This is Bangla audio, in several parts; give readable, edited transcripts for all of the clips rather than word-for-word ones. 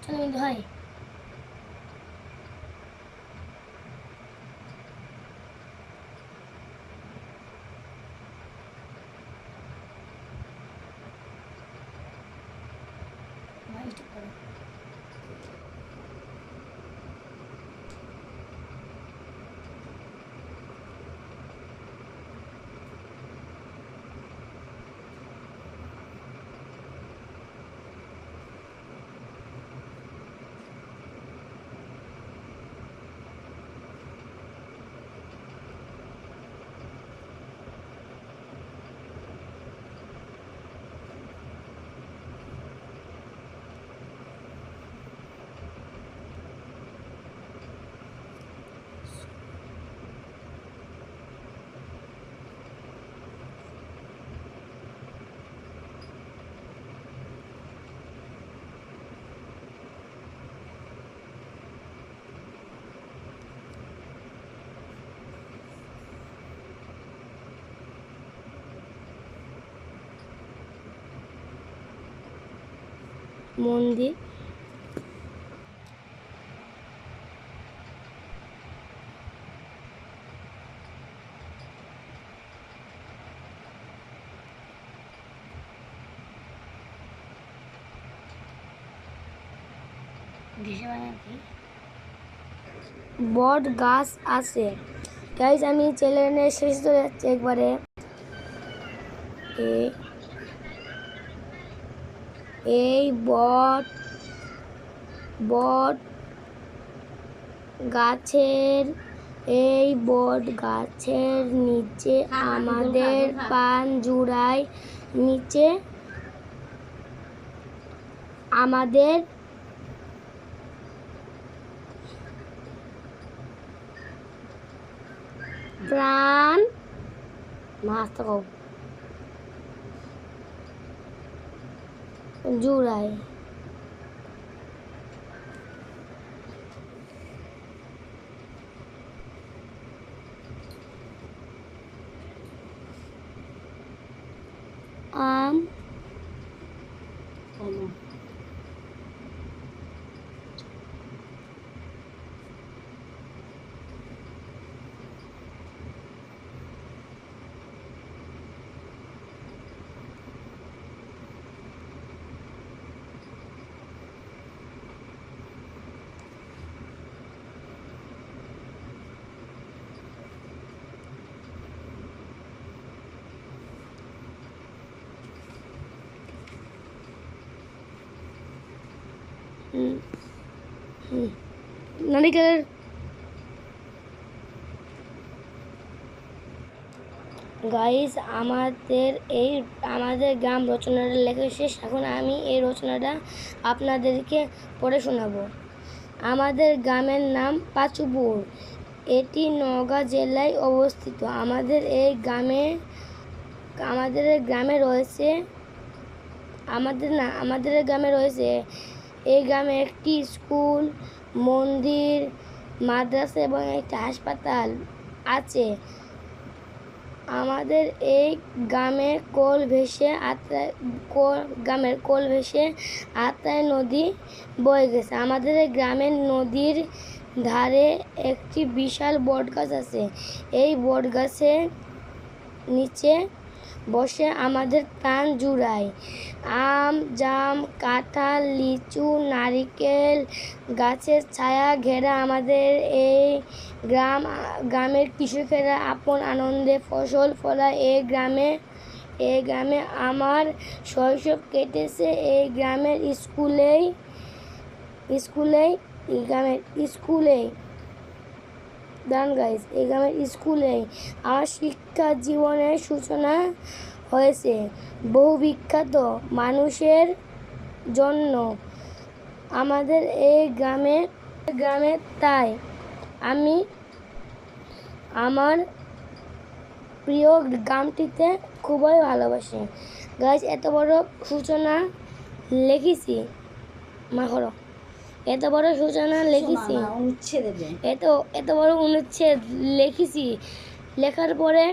চলো ভাই মন্দির বট গাছ আছে গাইজ। আমি চ্যানেলের শেষ ধরে যাচ্ছি একবারে। এই বট গাছের নিচে আমাদের পানজুড়ায় নিচে আমাদের প্রাণ জুড়ায় আম নারিকেলের গাইস আমাদের গ্রাম রচনাটা লেখা শেষ। এখন আমি এই রচনাটা আপনাদেরকে পড়ে শোনাবো। আমাদের গ্রামের নাম পাঁচুপুর, এটি নওগাঁ জেলায় অবস্থিত। আমাদের গ্রামে রয়েছে এই গ্রামে একটি স্কুল, মন্দির, মাদ্রাসা এবং একটি হাসপাতাল আছে। আমাদের এই গ্রামের কোল ভেসে আত্রাই নদী বয়ে গেছে। আমাদের গ্রামের নদীর ধারে একটি বিশাল বটগাছ আছে। এই বটগাছের নিচে বসে আমাদের প্রাণ জুড়ায়। আম, জাম, কাঁঠাল, লিচু, নারিকেল গাছের ছায়া ঘেরা আমাদের এই গ্রামের কৃষকেরা আপন আনন্দে ফসল ফলায়। এই গ্রামে আমার শৈশব কেটেছে। এই গ্রামের স্কুলেই আমার শিক্ষা জীবনের সূচনা হয়েছে। বহু বিখ্যাত মানুষের জন্য আমাদের এই গ্রামে তাই আমি আমার প্রিয় গ্রামটিতে খুবই ভালোবাসি। গাইজ, এত বড় সূচনা লিখেছি লেখার পরে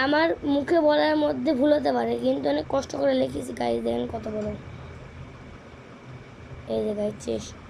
আমার মুখে বলার মধ্যে ভুল হতে পারে, কিন্তু অনেক কষ্ট করে লিখেছি গাইজ। দেখেন কত বড়। এই জায়গায় চেষ্ট